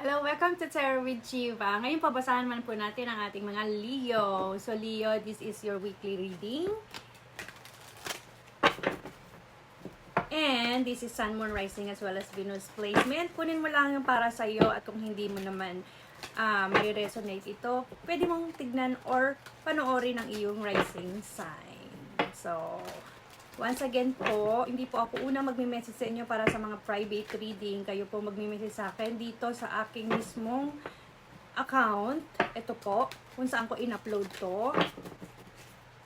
Hello, welcome to Tarot with Chiva. Ngayon pabasahan man po natin ang ating mga Leo. So Leo, this is your weekly reading. And this is Sun, Moon, Rising as well as Venus placement. Kunin mo lang yung para sa iyo at kung hindi mo naman may-resonate ito, pwede mong tignan or panoorin ang iyong rising sign. So, once again po, hindi po ako unang magme-message sa inyo para sa mga private reading. Kayo po magme-message sa akin dito sa aking mismong account. Ito po, kung saan ko in-upload to.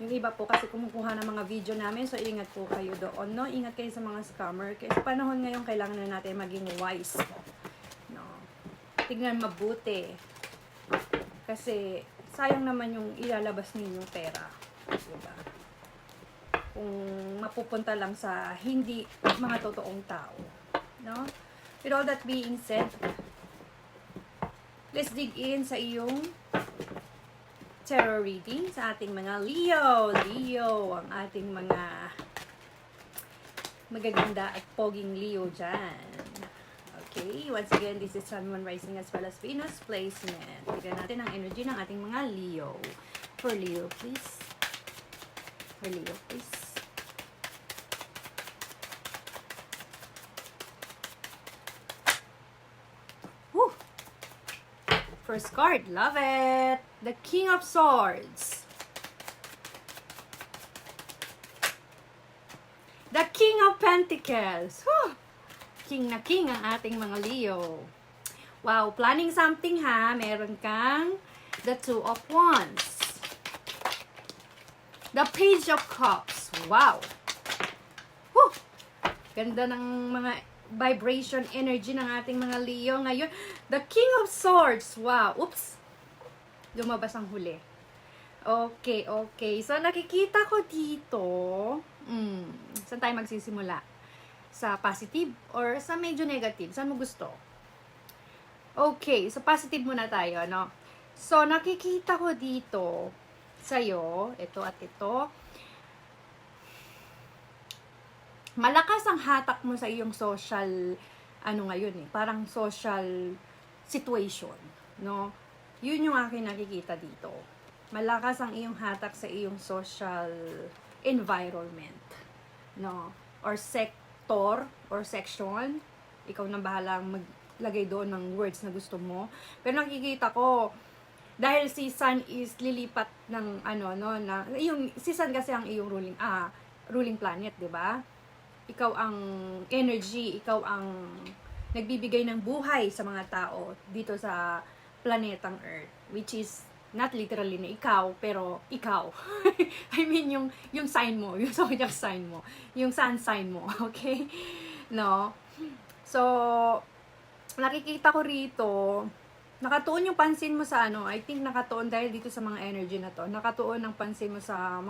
Yung iba po kasi kumukuha ng mga video namin, so ingat po kayo doon, no? Ingat kayo sa mga scammer. Kasi sa panahon ngayon, kailangan na natin maging wise. No? Tignan mabuti. Kasi sayang naman yung ilalabas ninyong pera. Diba? Kung mapupunta lang sa hindi mga totoong tao. No? With all that being said, let's dig in sa iyong tarot reading sa ating mga Leo. Leo, ang ating mga magaganda at poging Leo dyan. Okay, once again, this is Sun, Moon, Rising as well as Venus placement. Tignan natin ang energy ng ating mga Leo. For Leo, please. For Leo, please. Woo! First card, love it! The King of Swords. The King of Pentacles. Whew! King na king ang ating mga Leo. Wow, planning something ha. Meron kang the Two of Wands. The Page of Cups. Wow. Whew! Ganda ng mga vibration energy ng ating mga Leo ngayon. The King of Swords. Wow. Oops. Lumabas ang huli. Okay, okay. So, nakikita ko dito. Saan tayo magsisimula? Sa positive or sa medyo negative? Saan mo gusto? Okay, so positive muna tayo, no? So, nakikita ko dito sa'yo, ito at ito. Malakas ang hatak mo sa iyong social, ngayon parang social situation, no? Yun yung aking nakikita dito. Malakas ang iyong hatak sa iyong social environment, no? Or sector or section, ikaw nang bahalang maglagay doon ng words na gusto mo. Pero nakikita ko, dahil si Sun is lilipat ng si Sun kasi ang iyong ruling planet, 'di ba? Ikaw ang energy, ikaw ang nagbibigay ng buhay sa mga tao dito sa planetang Earth, which is not literally na ikaw, pero ikaw. I mean, yung sign mo, yung zodiac sign mo, yung sun sign mo, okay? No? So, nakikita ko rito, nakatuon yung pansin mo sa I think nakatuon dahil dito sa mga energy na to, nakatuon ang pansin mo sa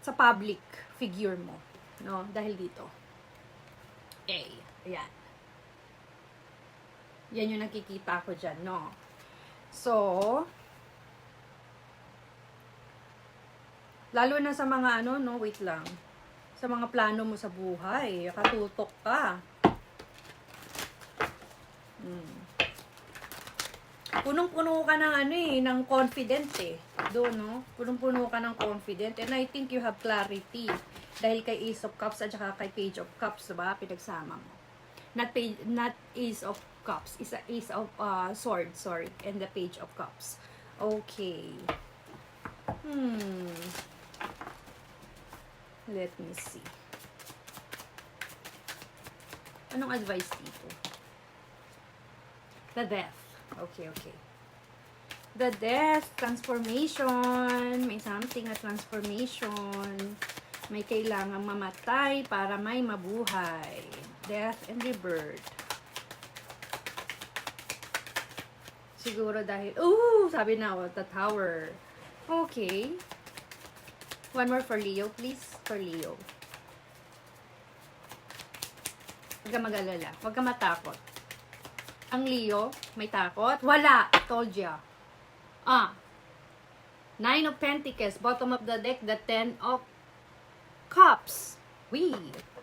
sa public figure mo, no? Dahil dito. Ayan. Yan yung nakikita ko dyan, no? So, lalo na sa mga wait lang. Sa mga plano mo sa buhay, katutok ka. Punong-puno ka ng ng confident doon, no? Punong-puno ka ng confident and I think you have clarity. Dahil kay Ace of Cups at saka kay Page of Cups, diba? Pinagsama mo. Not Ace of Cups, is a Ace of Swords, sorry, and the Page of Cups. Okay. Let me see. Anong advice dito? The Death. Okay. The Death, transformation. May something na transformation. May kailangang mamatay para may mabuhay. Death and rebirth. Siguro dahil, sabi na, the Tower. Okay. One more for Leo, please. For Leo. Huwag ka mag-alala. Huwag ka matakot. Ang Leo, may takot? Wala. Told ya. Nine of Pentacles. Bottom of the deck, the Ten of Cups.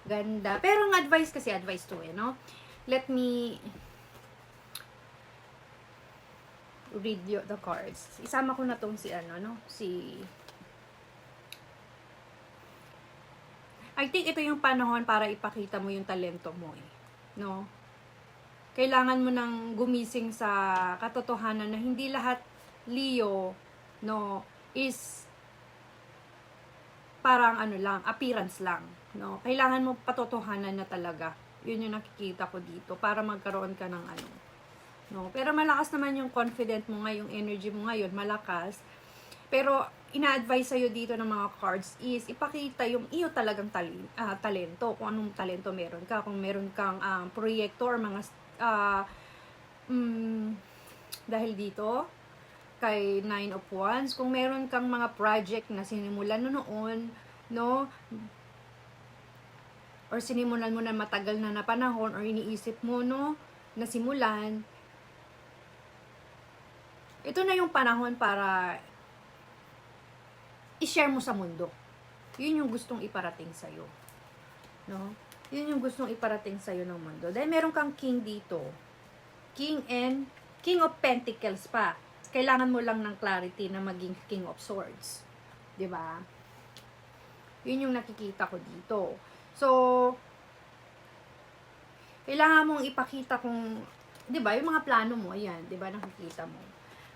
Ganda. Pero ang advice kasi, advice to no? Let me read the cards. Isama ko na tong si ano, no? I think ito yung panahon para ipakita mo yung talento mo eh. No? Kailangan mo nang gumising sa katotohanan na hindi lahat Leo, no, is parang ano lang, appearance lang. No? Kailangan mo patotohanan na talaga. Yun yung nakikita ko dito para magkaroon ka ng ano. No? Pero malakas naman yung confident mo ngayon, yung energy mo ngayon, malakas. Pero ina-advise sa'yo dito ng mga cards is ipakita yung iyo talagang talento, kung anong talento meron ka, kung meron kang proyekto or mga dahil dito kay Nine of Wands, kung meron kang mga project na sinimulan noon, no, or sinimulan mo na matagal na panahon or iniisip mo, no, na simulan, ito na yung panahon para i-share mo sa mundo. Yun yung gustong iparating sa'yo. No? Yun yung gustong iparating sa'yo ng mundo. Dahil meron kang king dito. King of Pentacles pa. Kailangan mo lang ng clarity na maging King of Swords. 'Di ba? Yun yung nakikita ko dito. So, kailangan mong ipakita kung, 'di ba, yung mga plano mo, ayan, 'di ba, nakikita mo.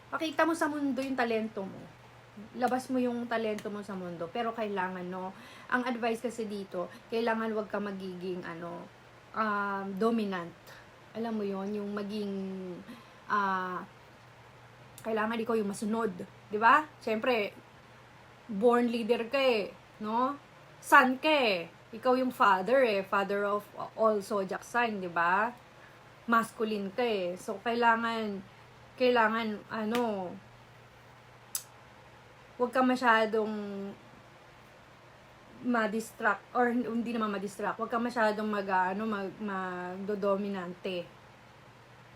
Pakita mo sa mundo yung talento mo. Labas mo yung talento mo sa mundo, pero kailangan, no, ang advice kasi dito, kailangan wag ka magiging dominant. Alam mo yon, yung maging kailangan ikaw yung masunod, 'di ba? Siyempre, born leader ka eh, no? Son ka eh. Ikaw yung father eh, father of all zodiac sign, 'di ba? Masculine ka eh. So kailangan huwag ka masyadong ma-distract, or hindi naman ma-distract, huwag ka masyadong magdodominante.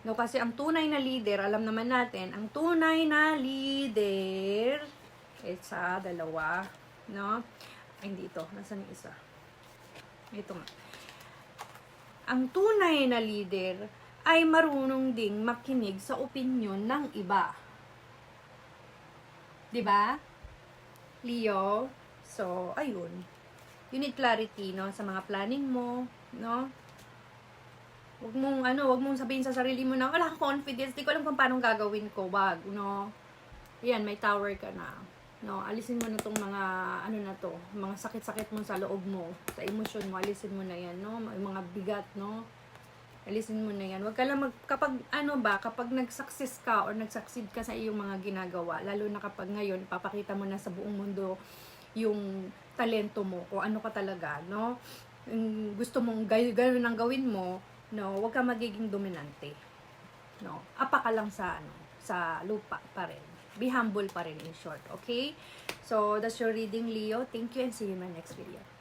No, kasi ang tunay na leader, alam naman natin, ang tunay na leader, isa, dalawa, no? Ay, hindi ito. Nasaan yung isa? Ito nga. Ang tunay na leader ay marunong ding makinig sa opinyon ng iba. 'Di ba? Leo, so ayun. You need clarity, no, sa mga planning mo, no? Wag mong sabihin sa sarili mo na wala akong confidence, di ko alam kung paano gagawin ko, wag, no? Yan, may tower ka na. No, alisin mo na tong mga mga sakit-sakit mo sa loob mo, sa emosyon mo, alisin mo na yan, no? Mga bigat, no? Alisin mo na yan. Wag ka lang kapag nag-success ka or nag-succeed ka sa iyong mga ginagawa, lalo na kapag ngayon ipapakita mo na sa buong mundo yung talento mo, kung ano ka talaga, no? Yung gusto mong gano'n ang gawin mo, no? Wag ka magiging dominante. No? Apa ka lang sa lupa pa rin. Be humble pa rin, in short, okay? So, that's your reading, Leo. Thank you and see you in my next video.